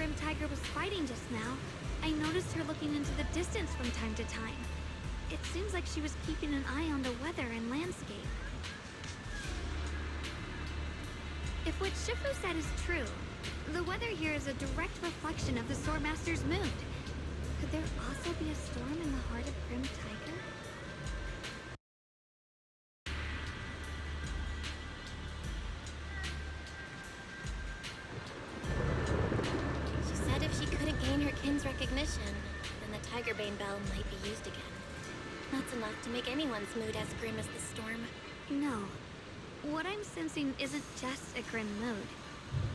Grim Tiger was fighting just now, I noticed her looking into the distance from time to time. It seems like she was keeping an eye on the weather and landscape. If what Shifu said is true, the weather here is a direct reflection of the Swordmaster's mood. Could there also be a storm in the heart of Grim Tiger? She said if she couldn't gain her kin's recognition, then the Tiger Bane bell might be used again. That's enough to make anyone's mood as grim as the storm. No. What I'm sensing isn't just a grim mood.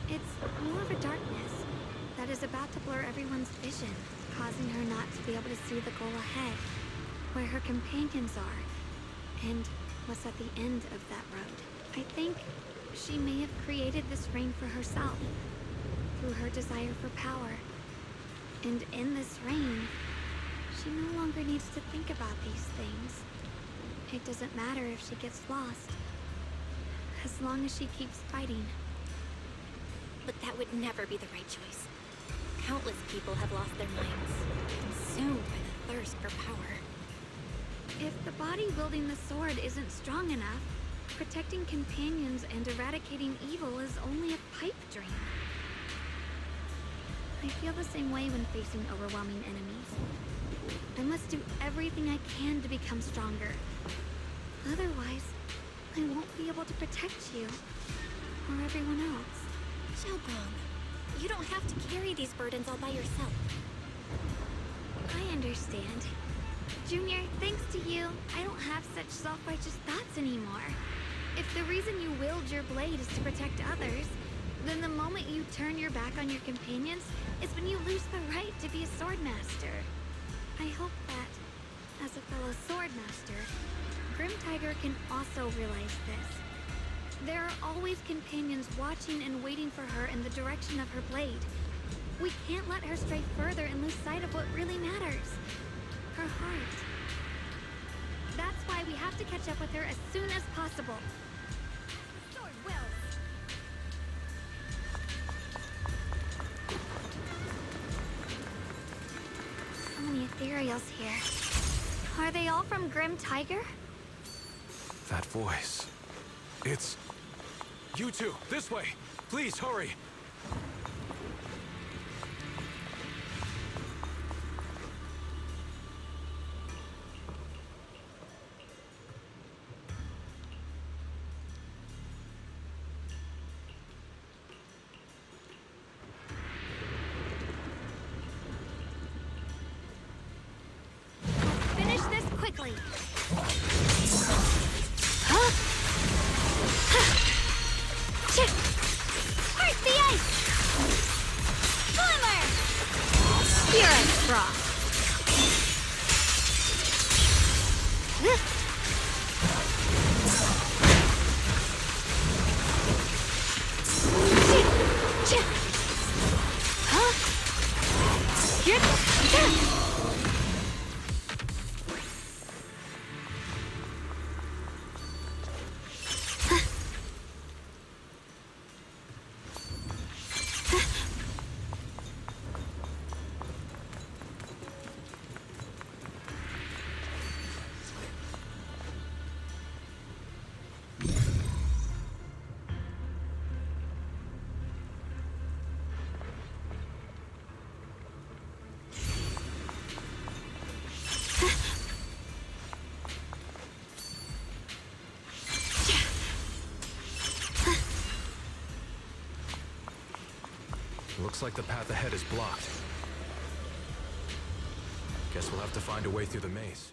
It's more of a darkness that is about to blur everyone's vision, causing her not to be able to see the goal ahead, where her companions are, and what's at the end of that road. I think she may have created this rain for herself, through her desire for power. And in this rain, she no longer needs to think about these things. It doesn't matter if she gets lost, as long as she keeps fighting. But that would never be the right choice. Countless people have lost their minds, consumed by the thirst for power. If the body wielding the sword isn't strong enough, protecting companions and eradicating evil is only a pipe dream. I feel the same way when facing overwhelming enemies. I must do everything I can to become stronger. Otherwise, I won't be able to protect you, or everyone else. Xiaogong, you don't have to carry these burdens all by yourself. I understand. Junior, thanks to you, I don't have such self-righteous thoughts anymore. If the reason you wield your blade is to protect others, then the moment you turn your back on your companions is when you lose the right to be a swordmaster. I hope that, as a fellow swordmaster, Grim Tiger can also realize this. There are always companions watching and waiting for her in the direction of her blade. We can't let her stray further and lose sight of what really matters. Her heart. That's why we have to catch up with her as soon as possible. Sword wills. So many ethereals here. Are they all from Grim Tiger? That voice. It's... You two, this way! Please, hurry! Finish this quickly! Heart the ice! Glimmer! Spirit frost! Looks like the path ahead is blocked. Guess we'll have to find a way through the maze.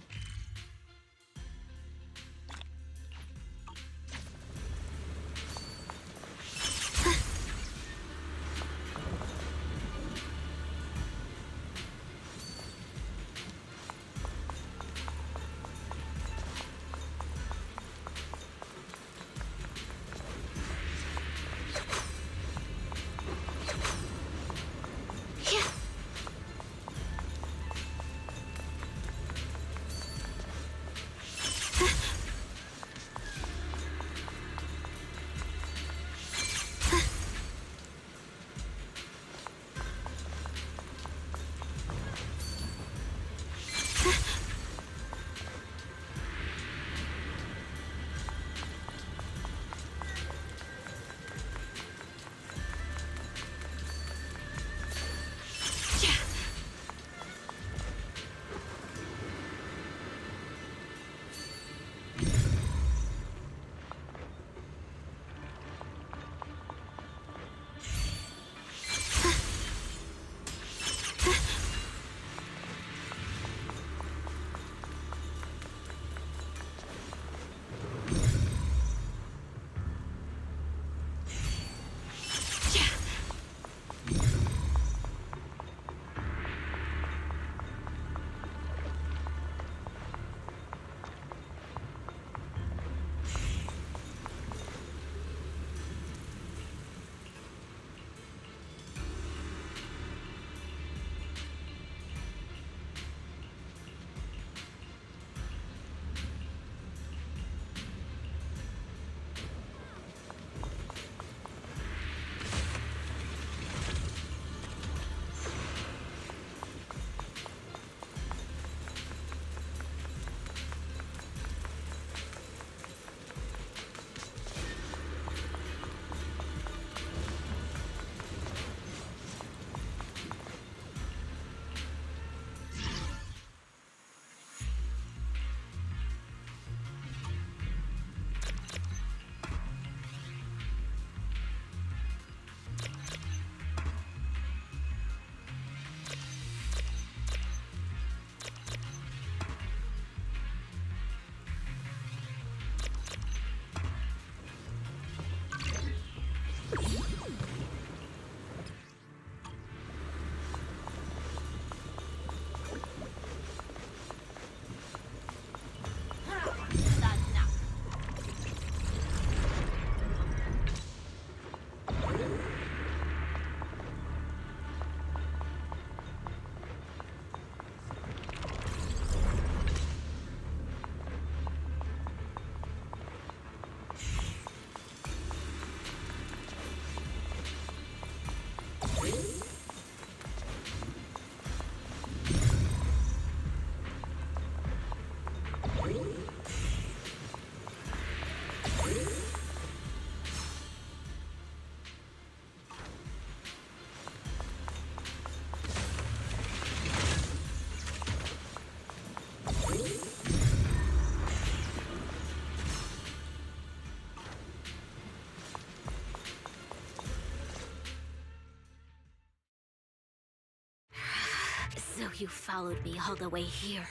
So you followed me all the way here.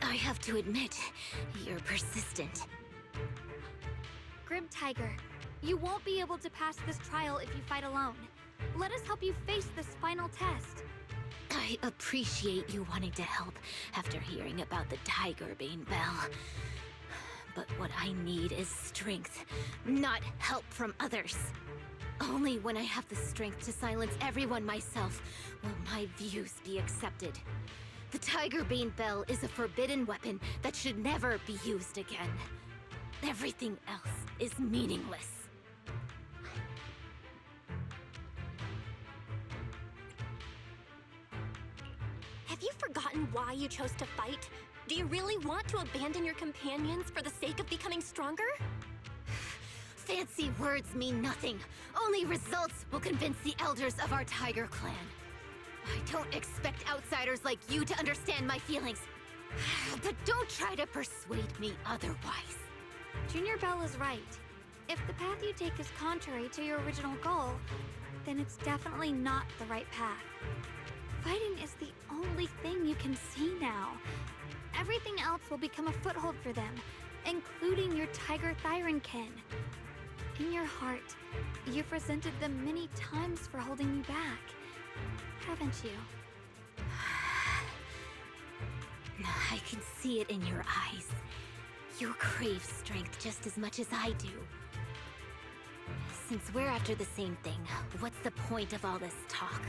I have to admit, you're persistent. Grim Tiger, you won't be able to pass this trial if you fight alone. Let us help you face this final test. I appreciate you wanting to help after hearing about the Tigerbane Bell. But what I need is strength, not help from others. Only when I have the strength to silence everyone myself will my views be accepted. The Tigerbane Bell is a forbidden weapon that should never be used again. Everything else is meaningless. Have you forgotten why you chose to fight? Do you really want to abandon your companions for the sake of becoming stronger? Fancy words mean nothing. Only results will convince the elders of our Tiger Clan. I don't expect outsiders like you to understand my feelings. But don't try to persuade me otherwise. Junior Bell is right. If the path you take is contrary to your original goal, then it's definitely not the right path. Fighting is the only thing you can see now. Everything else will become a foothold for them, including your Tiger Thyron-kin. In your heart, you've resented them many times for holding you back, haven't you? I can see it in your eyes. You crave strength just as much as I do. Since we're after the same thing, what's the point of all this talk?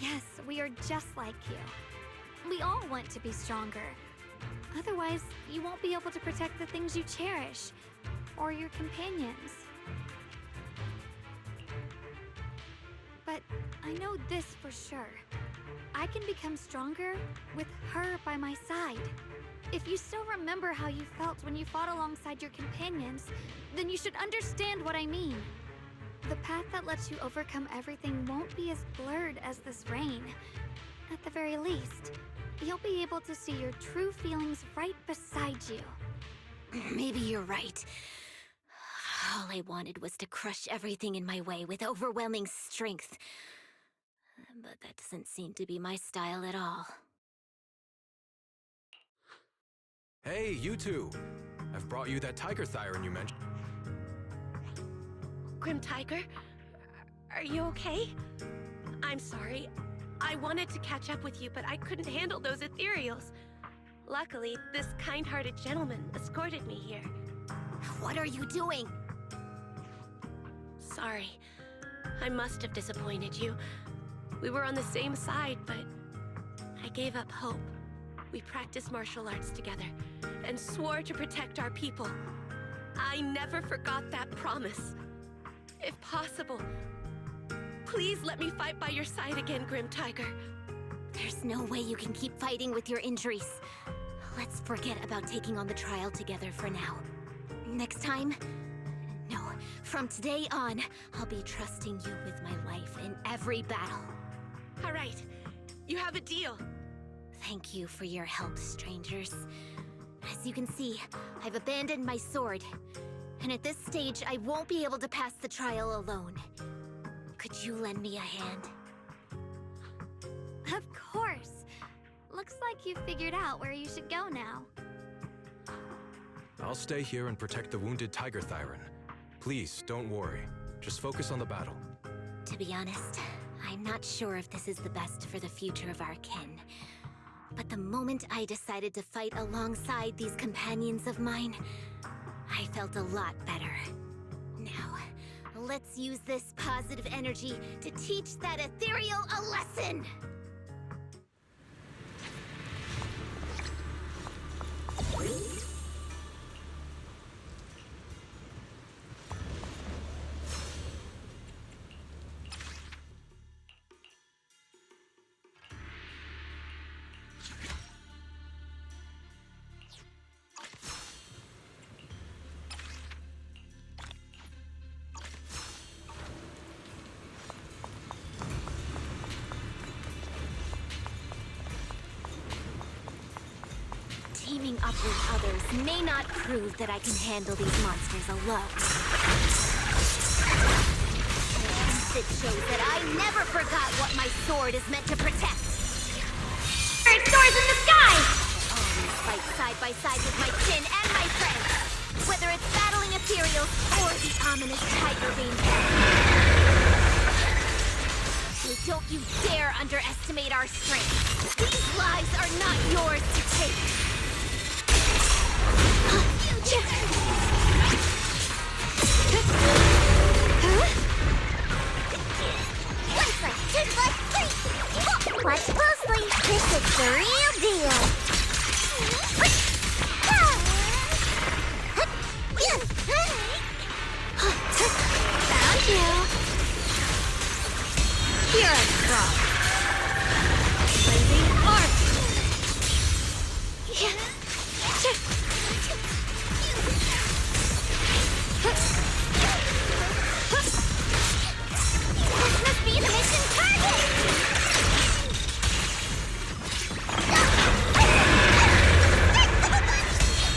Yes, we are just like you. We all want to be stronger. Otherwise, you won't be able to protect the things you cherish, or your companions. But I know this for sure. I can become stronger with her by my side. If you still remember how you felt when you fought alongside your companions, then you should understand what I mean. The path that lets you overcome everything won't be as blurred as this rain. At the very least, you'll be able to see your true feelings right beside you. Maybe you're right. All I wanted was to crush everything in my way with overwhelming strength. But that doesn't seem to be my style at all. Hey, you two! I've brought you that Tiger Thyron you mentioned. Grim Tiger, are you okay? I'm sorry. I wanted to catch up with you, but I couldn't handle those ethereals. Luckily, this kind-hearted gentleman escorted me here. What are you doing? Sorry. I must have disappointed you. We were on the same side, but I gave up hope. We practiced martial arts together and swore to protect our people. I never forgot that promise. If possible, please let me fight by your side again, Grim Tiger. There's no way you can keep fighting with your injuries. Let's forget about taking on the trial together for now. Next time? No, from today on, I'll be trusting you with my life in every battle. All right, you have a deal. Thank you for your help, strangers. As you can see, I've abandoned my sword. And at this stage, I won't be able to pass the trial alone. Could you lend me a hand? Of course. Looks like you've figured out where you should go now. I'll stay here and protect the wounded Tiger Thyron. Please, don't worry. Just focus on the battle. To be honest, I'm not sure if this is the best for the future of our kin. But the moment I decided to fight alongside these companions of mine, I felt a lot better. Now, let's use this positive energy to teach that ethereal a lesson! Teaming up with others may not prove that I can handle these monsters alone. And it shows that I never forgot what my sword is meant to protect. stars in the sky! I always fight side by side with my kin and my friends. Whether it's battling ethereals or the ominous tiger being so don't you dare underestimate our strength. These lives are not yours to take. Watch closely. This is the real deal. Found you. Here I come. Blazing arc. This must be the mission target.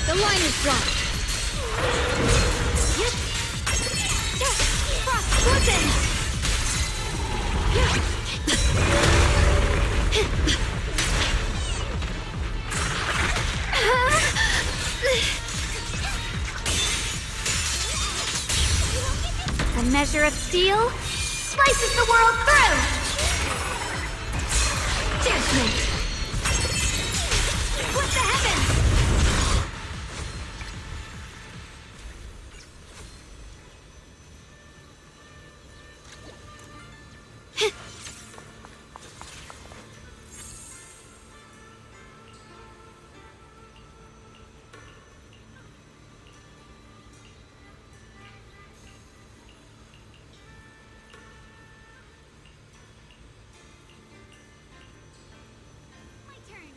The line is drawn. Frost weapons. A measure of steel slices the world through! Judgment! What the heavens? My turn.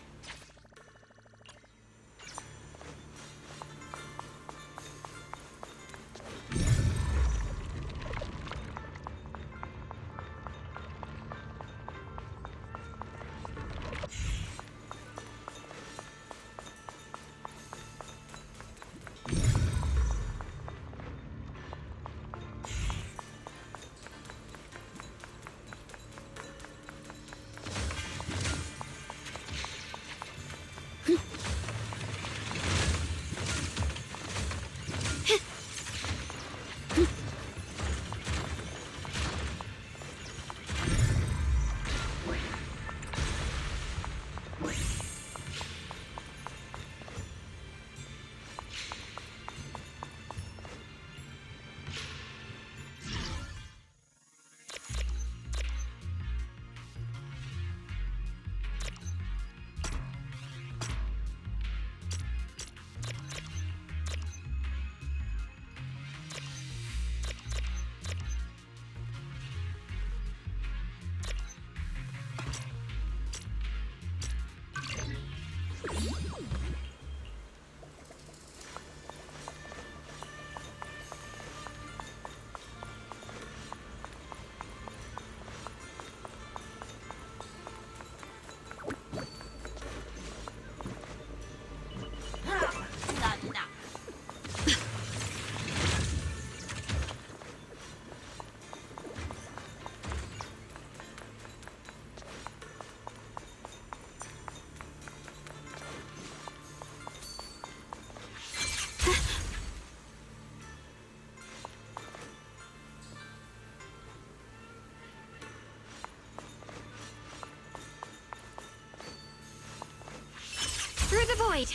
Through the void!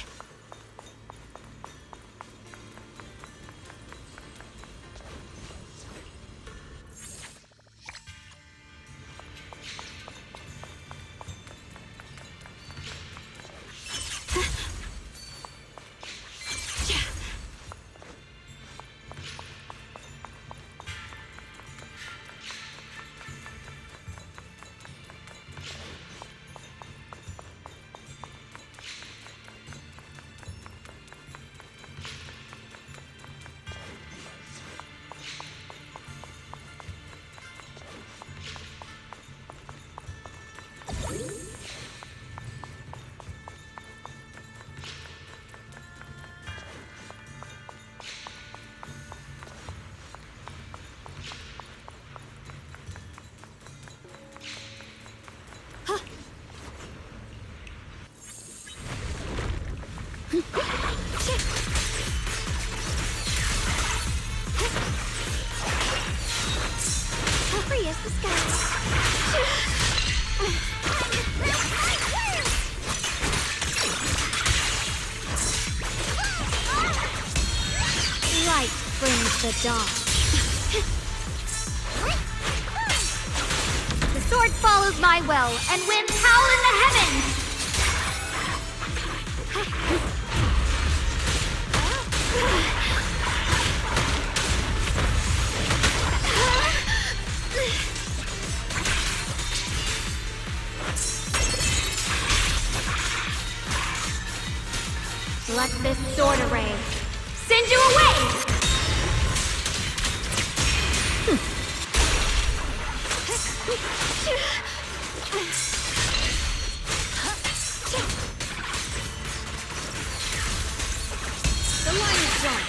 the dawn. The sword follows my will and winds howl in the heavens! Let this sword array send you away! The line is drawn.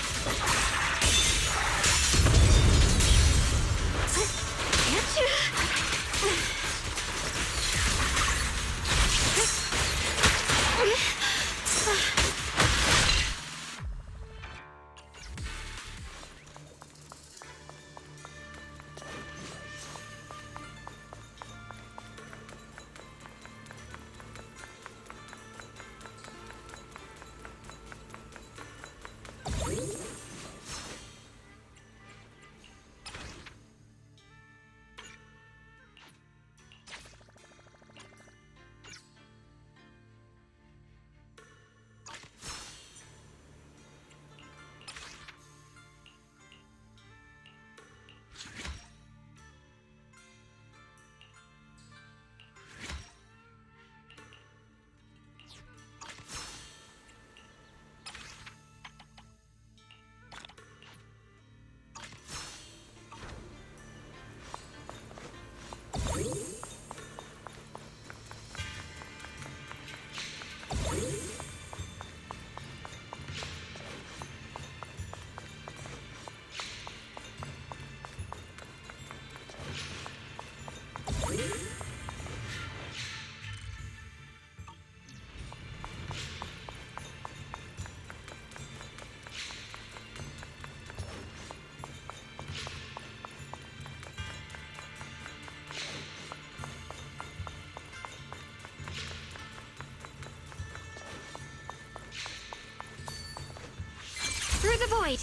Through the void!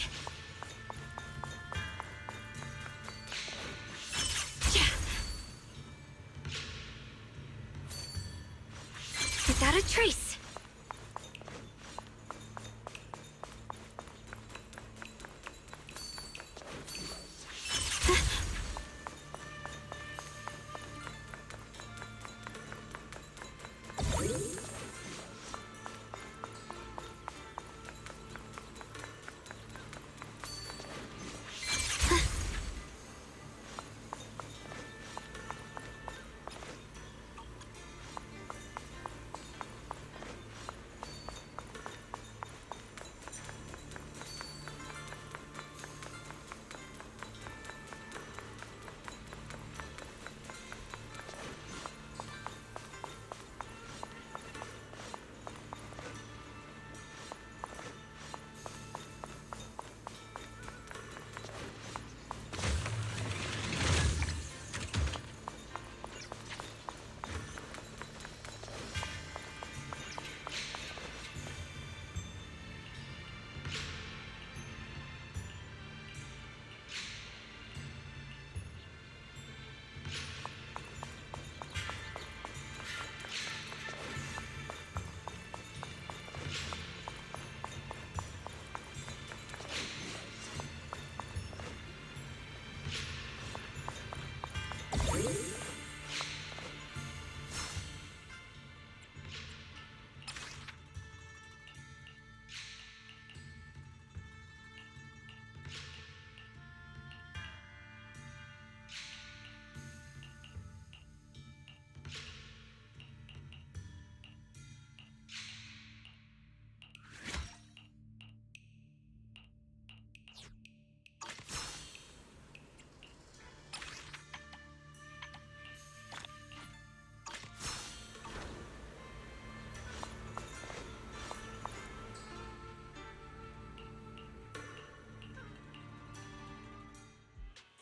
Without a trace!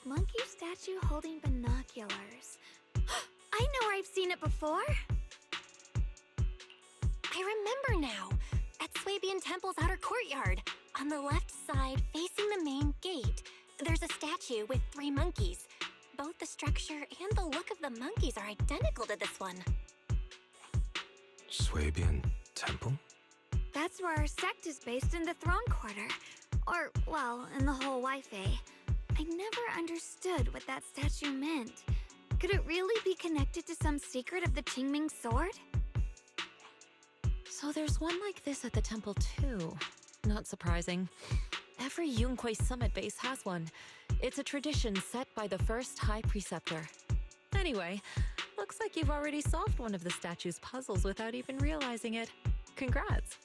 Monkey statue holding binoculars. I know where I've seen it before. I remember now. At Swabian Temple's outer courtyard. On the left side, facing the main gate. There's a statue with 3 monkeys. Both the structure and the look of the monkeys are identical to this one. Swabian Temple? That's where our sect is based, in the Throne Quarter. Or, well, in the whole Wi-Fi. I never understood what that statue meant. Could it really be connected to some secret of the Qingming sword? So there's one like this at the temple too. Not surprising. Every Yunquei Summit base has one. It's a tradition set by the first High Preceptor. Anyway, looks like you've already solved one of the statue's puzzles without even realizing it. Congrats!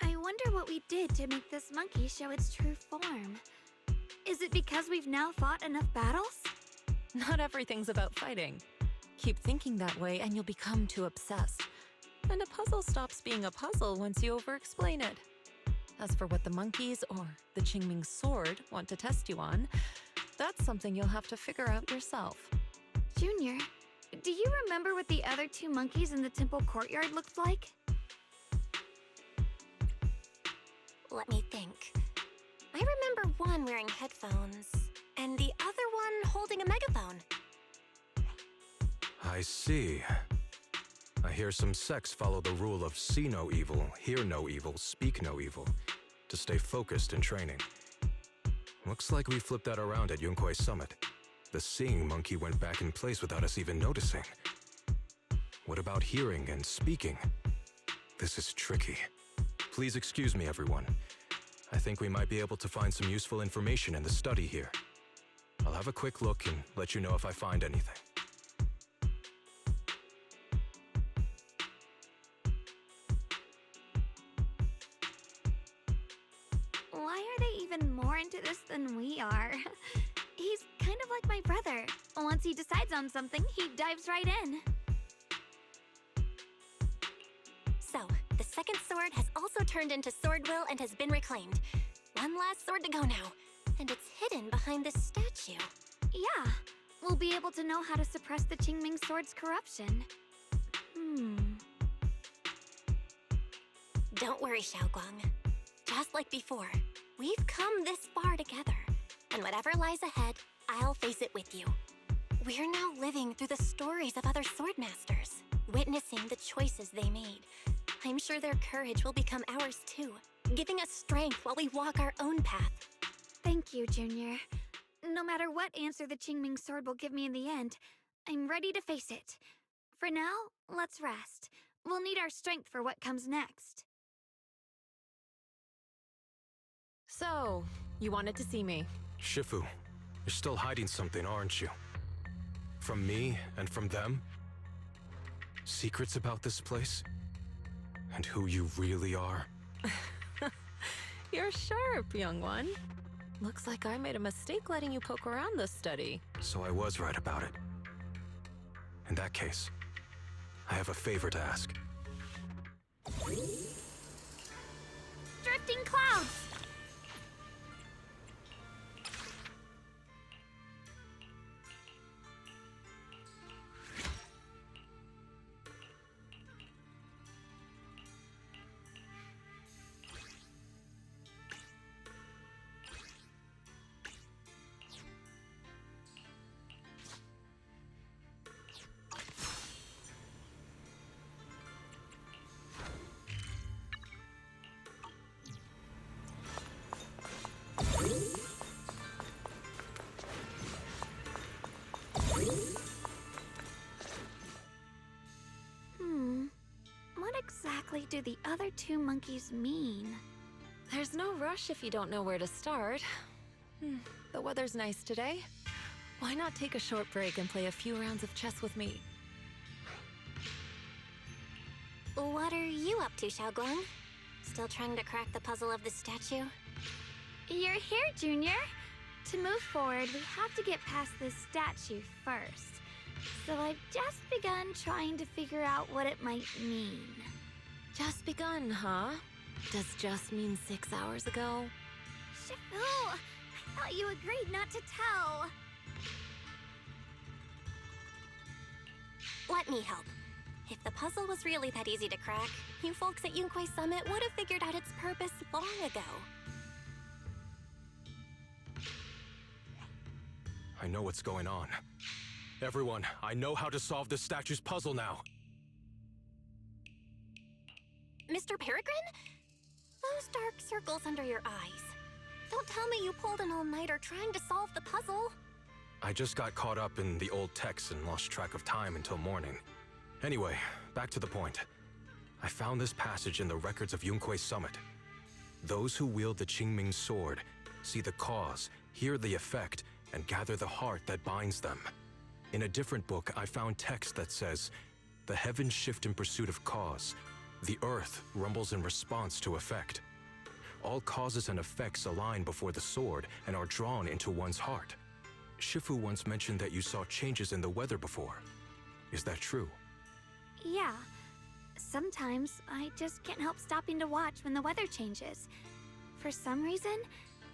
I wonder what we did to make this monkey show its true form. Is it because we've now fought enough battles? Not everything's about fighting. Keep thinking that way and you'll become too obsessed. And a puzzle stops being a puzzle once you over-explain it. As for what the monkeys or the Qingming sword want to test you on, that's something you'll have to figure out yourself. Junior, do you remember what the other 2 monkeys in the temple courtyard looked like? Let me think. I remember one wearing headphones, and the other one holding a megaphone. I see. I hear some sects follow the rule of see no evil, hear no evil, speak no evil, to stay focused in training. Looks like we flipped that around at Yunquei Summit. The seeing monkey went back in place without us even noticing. What about hearing and speaking? This is tricky. Please excuse me, everyone. I think we might be able to find some useful information in the study here. I'll have a quick look and let you know if I find anything. Why are they even more into this than we are? He's kind of like my brother. Once he decides on something, he dives right in. So, the second sword has also turned into sword will and has been reclaimed. One last sword to go now, and it's hidden behind this statue. Yeah, we'll be able to know how to suppress the Qingming sword's corruption. Don't worry, Xiaoguang. Just like before, we've come this far together, and whatever lies ahead, I'll face it with you. We're now living through the stories of other swordmasters, witnessing the choices they made. I'm sure their courage will become ours too, giving us strength while we walk our own path. Thank you, Junior. No matter what answer the Qingming sword will give me in the end, I'm ready to face it. For now, let's rest. We'll need our strength for what comes next. So, you wanted to see me. Shifu, you're still hiding something, aren't you? From me and from them? Secrets about this place? And who you really are? You're sharp, young one. Looks like I made a mistake letting you poke around this study. So I was right about it. In that case, I have a favor to ask. Drifting clouds! What exactly do the other 2 monkeys mean? There's no rush if you don't know where to start. The weather's nice today. Why not take a short break and play a few rounds of chess with me? What are you up to, Xiaoguang? Still trying to crack the puzzle of the statue? You're here, Junior. To move forward, we have to get past this statue first. So I've just begun trying to figure out what it might mean. Just begun, huh? Does just mean 6 hours ago? Shifu, I thought you agreed not to tell. Let me help. If the puzzle was really that easy to crack, you folks at Yunquei Summit would have figured out its purpose long ago. know what's going on. Everyone, I know how to solve this statue's puzzle now. Mr. Peregrine? Those dark circles under your eyes. Don't tell me you pulled an all-nighter trying to solve the puzzle. I just got caught up in the old texts and lost track of time until morning. Anyway, back to the point. I found this passage in the records of Yunkui's summit. Those who wield the Qingming sword see the cause, hear the effect, and gather the heart that binds them. In a different book, I found text that says, "The heavens shift in pursuit of cause. The earth rumbles in response to effect. All causes and effects align before the sword and are drawn into one's heart." Shifu once mentioned that you saw changes in the weather before. Is that true? Yeah. Sometimes I just can't help stopping to watch when the weather changes. For some reason,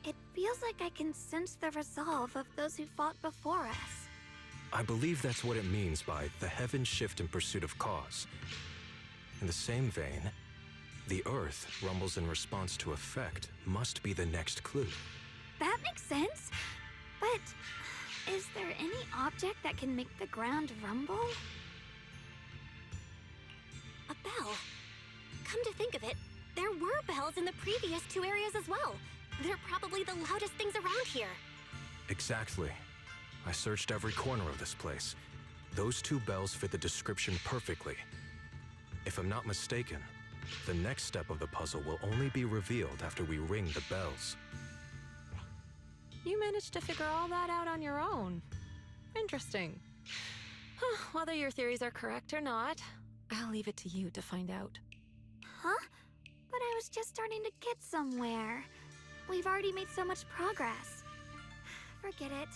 it feels like I can sense the resolve of those who fought before us. I believe that's what it means by the heavens shift in pursuit of cause. In the same vein, the earth rumbles in response to effect must be the next clue. That makes sense. But is there any object that can make the ground rumble? A bell. Come to think of it, there were bells in the previous 2 areas as well. They're probably the loudest things around here. Exactly. I searched every corner of this place. Those 2 bells fit the description perfectly. If I'm not mistaken, the next step of the puzzle will only be revealed after we ring the bells. You managed to figure all that out on your own. Interesting. Whether your theories are correct or not, I'll leave it to you to find out. Huh? But I was just starting to get somewhere. We've already made so much progress. Forget it.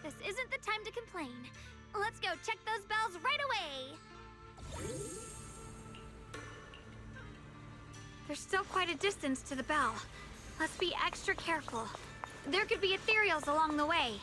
This isn't the time to complain. Let's go check those bells right away! There's still quite a distance to the bell. Let's be extra careful. There could be ethereals along the way.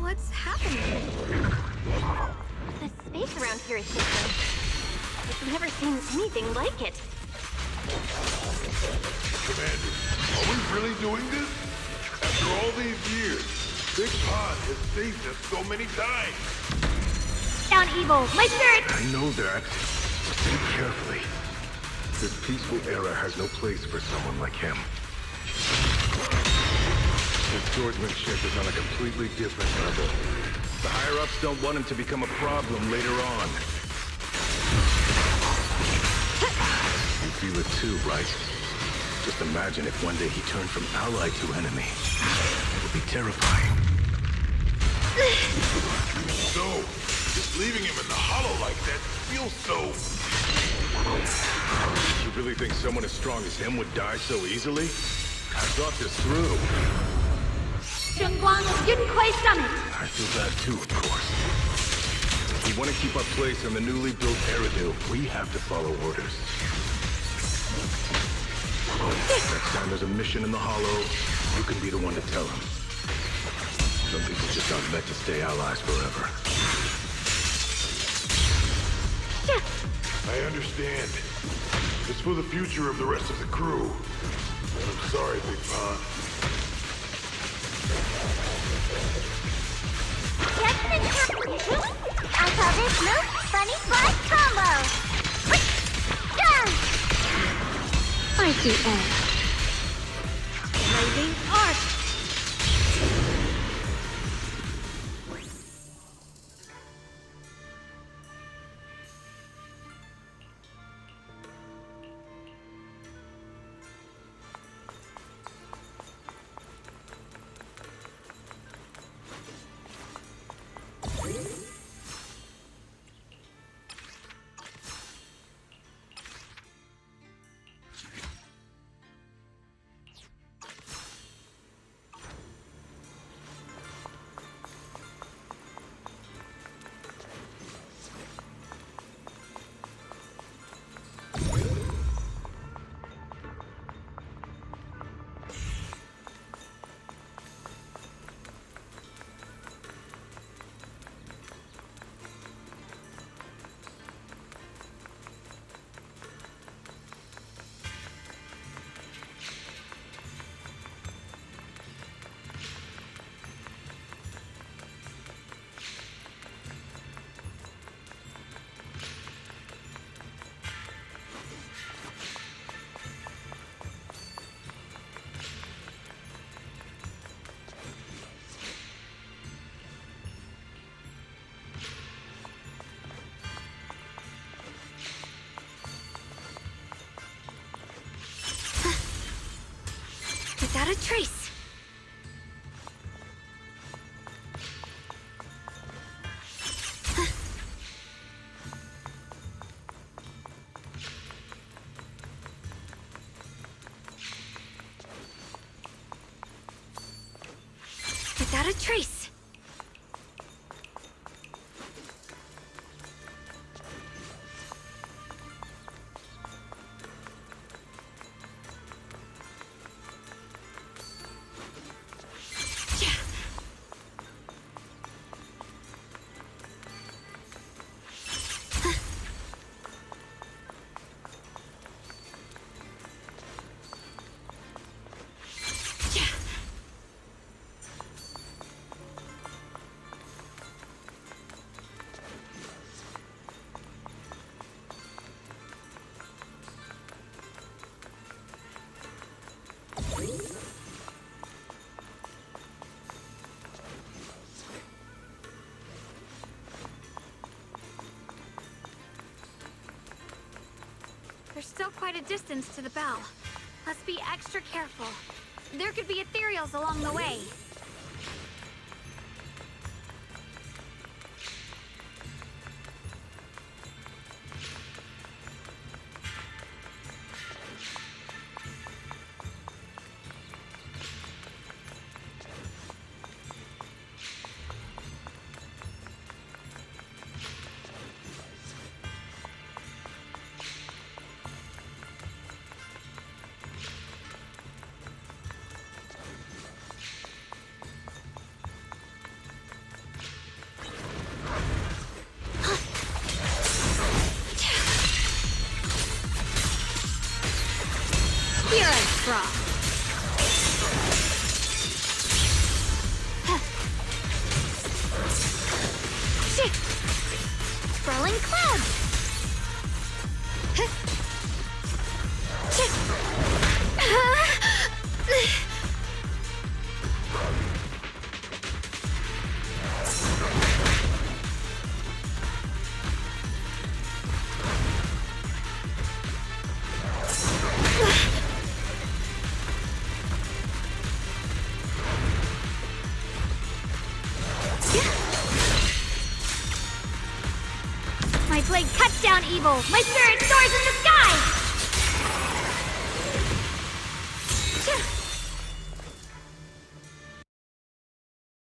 What's happening? The space around here is different. I've never seen anything like it. Commander, are we really doing this? After all these years, Big Pod has saved us so many times. Down, evil! My spirit! I know that. Think carefully. This peaceful era has no place for someone like him. His swordsmanship is on a completely different level. The higher-ups don't want him to become a problem later on. You feel it too, right? Just imagine if one day he turned from ally to enemy. It would be terrifying. So, just leaving him in the hollow like that feels so... You really think someone as strong as him would die so easily? I thought this through. I feel that too, of course. If we want to keep our place in the newly built Eridu, we have to follow orders. Next time there's a mission in the hollow, you can be the one to tell them. Some people just aren't meant to stay allies forever. I understand. It's for the future of the rest of the crew. I'm sorry, Big Pond. I call this move Funny Fly Combo! Mighty Edge. Blazing Arc. Without a trace. Without a trace. There's still quite a distance to the bell. Let's be extra careful. There could be ethereals along the way. Here I drop. Sprawling cloud. Yeah. Blade cuts down evil! My spirit soars in the sky!